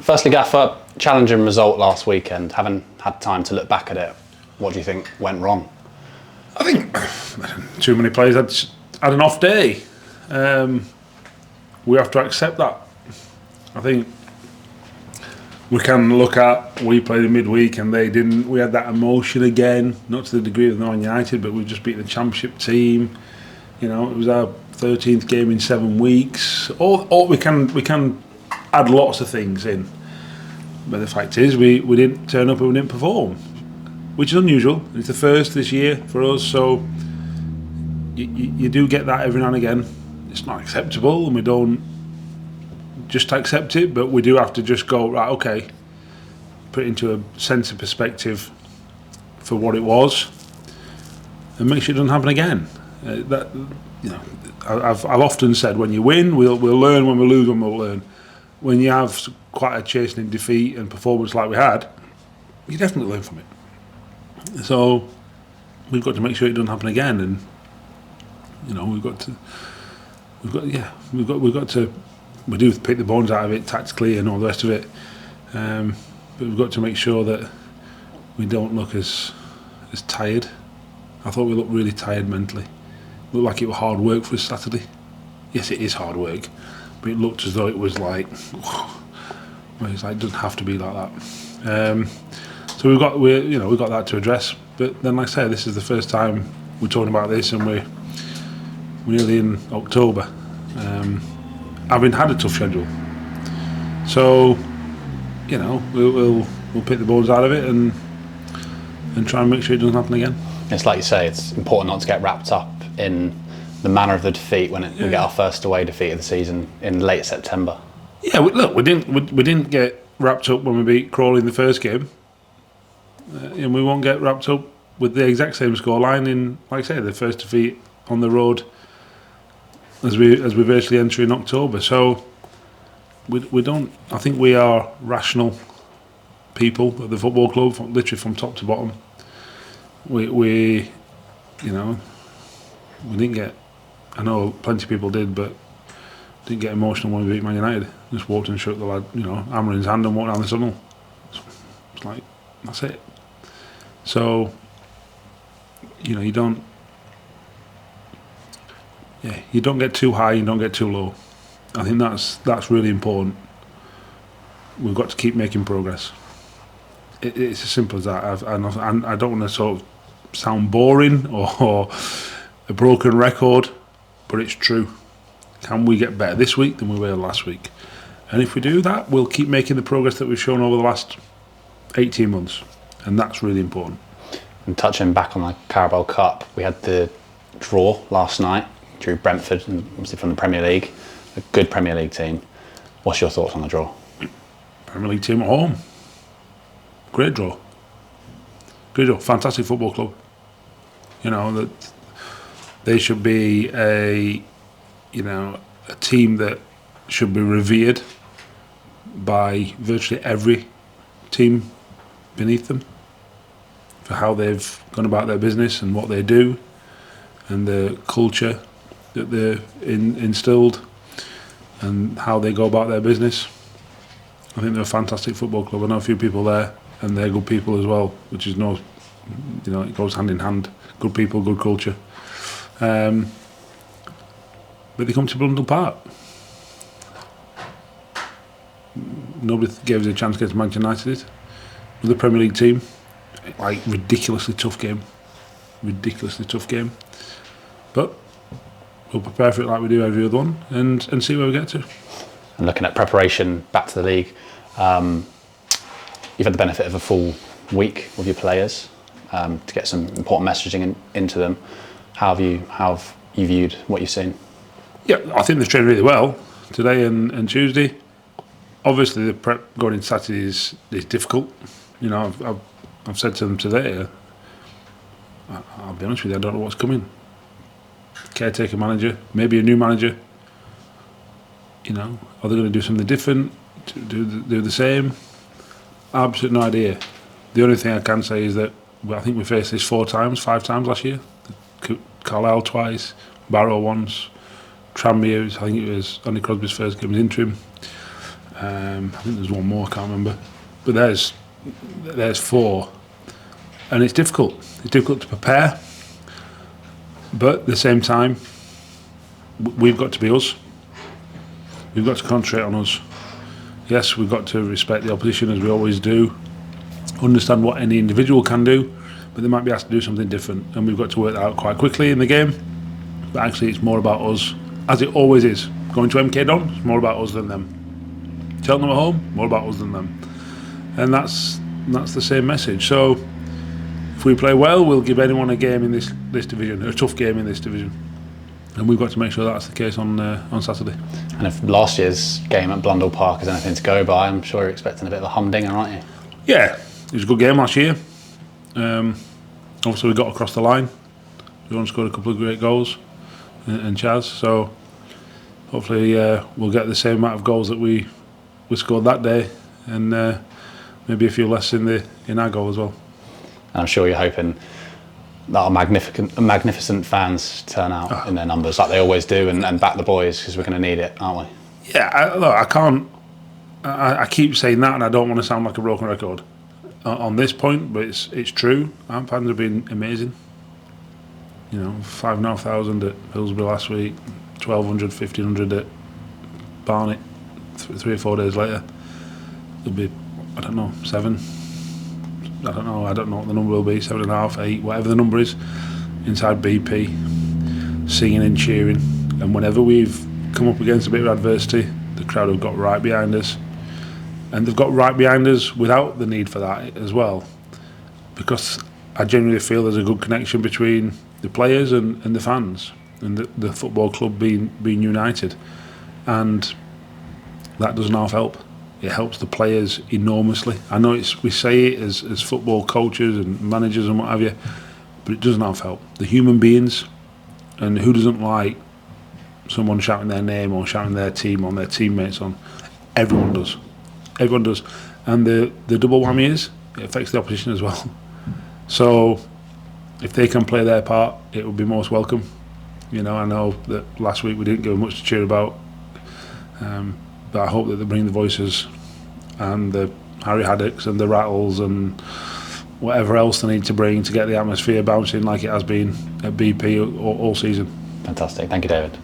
Firstly, Gaffer, challenging result last weekend. Having had time to look back at it, what do you think went wrong? I think too many players had an off day. We have to accept that. I think we can look at, we played in midweek and they didn't. We had that emotion again, not to the degree of Man United, but we just beat the Championship team. You know, it was our 13th game in 7 weeks. All we can add lots of things in, but the fact is we didn't turn up and we didn't perform, which is unusual. It's the first this year for us, so you do get that every now and again. It's not acceptable, and we don't just accept it, but we do have to just go, right, okay, put it into a sense of perspective for what it was, and make sure it doesn't happen again. I've often said, when you win, we'll learn. When we lose, we'll learn. When you have quite a chastening defeat and performance like we had, you definitely learn from it. So we've got to make sure it doesn't happen again, and we've got to. We do pick the bones out of it tactically and all the rest of it, but we've got to make sure that we don't look as tired. I thought we looked really tired mentally. It looked like it was hard work for us Saturday. Yes, it is hard work, but it looked as though it was like, it's like, it doesn't have to be like that. So we've got that to address. But then, like I say, this is the first time we're talking about this, and we're nearly in October, having had a tough schedule. So, we'll pick the bones out of it and try and make sure it doesn't happen again. It's like you say, it's important not to get wrapped up in the manner of the defeat when we get our first away defeat of the season in late September. Yeah, we didn't get wrapped up when we beat Crawley in the first game, and we won't get wrapped up with the exact same scoreline in, like I say, the first defeat on the road as we virtually enter in October. So we don't. I think we are rational people at the football club, literally from top to bottom. We didn't get. I know plenty of people did, but didn't get emotional when we beat Man United. Just walked and shook the lad, hammer in his hand and walked down the tunnel. It's like, that's it. So, you don't get too high, you don't get too low. I think that's really important. We've got to keep making progress. It's as simple as that. I don't want to sort of sound boring or a broken record, but it's true. Can we get better this week than we were last week? And if we do that, we'll keep making the progress that we've shown over the last 18 months. And that's really important. And touching back on the Carabao Cup, we had the draw last night, drew Brentford, and obviously from the Premier League, a good Premier League team. What's your thoughts on the draw? Premier League team at home. Great draw. Fantastic football club. That they should be a team that should be revered by virtually every team beneath them for how they've gone about their business and what they do and the culture that they're instilled and how they go about their business. I think they're a fantastic football club. I know a few people there, and they're good people as well, which is it goes hand in hand. Good people, good culture. But they come to Blundell Park. Nobody gave us a chance against Manchester United. The Premier League team, like ridiculously tough game. But we'll prepare for it like we do every other one, and see where we get to. And looking at preparation back to the league, you've had the benefit of a full week with your players to get some important messaging into them. How have you viewed what you've seen? Yeah, I think they've trained really well today and Tuesday. Obviously, the prep going into Saturday is difficult. I've said to them today, I'll be honest with you, I don't know what's coming. Caretaker manager, maybe a new manager. Are they going to do something different? Do the same? Absolute no idea. The only thing I can say is that I think we faced this 5 times last year. Carlisle twice, Barrow once, Tranmere, I think it was Andy Crosby's first game as interim. I think there's one more, I can't remember. But there's 4. And it's difficult. It's difficult to prepare. But at the same time, we've got to be us. We've got to concentrate on us. Yes, we've got to respect the opposition as we always do. Understand what any individual can do, but they might be asked to do something different. And we've got to work that out quite quickly in the game. But actually, it's more about us, as it always is. Going to MK Don, it's more about us than them. Cheltenham at home, more about us than them. And that's the same message. So if we play well, we'll give anyone a game in this division, a tough game in this division. And we've got to make sure that's the case on Saturday. And if last year's game at Blundell Park is anything to go by, I'm sure you're expecting a bit of a humdinger, aren't you? Yeah, it was a good game last year. Obviously, we got across the line. John scored a couple of great goals, and Chaz. So hopefully, we'll get the same amount of goals that we scored that day, and maybe a few less in our goal as well. And I'm sure you're hoping that our magnificent fans turn out in their numbers like they always do, and back the boys, because we're going to need it, aren't we? Yeah, look, I can't. I keep saying that, and I don't want to sound like a broken record on this point, but it's true. Our fans have been amazing. 5,500 at Hillsborough last week, 1,200, 1,500 at Barnet 3 or 4 days later. There'll be, I don't know, 7. I don't know what the number will be, 7.5, 8, whatever the number is, inside BP, singing and cheering. And whenever we've come up against a bit of adversity, the crowd have got right behind us. And they've got right behind us without the need for that as well. Because I genuinely feel there's a good connection between the players and the fans, and the football club being united. And that doesn't half help. It helps the players enormously. I know we say it as football coaches and managers and what have you, but it doesn't half help. The human beings, and who doesn't like someone shouting their name or shouting their team on, their teammates on? Everyone does. Everyone does. And the double whammy is, it affects the opposition as well. So if they can play their part, it would be most welcome. I know that last week we didn't give much to cheer about. But I hope that they bring the voices and the Harry Haddocks and the Rattles and whatever else they need to bring to get the atmosphere bouncing like it has been at BP all season. Fantastic. Thank you, David.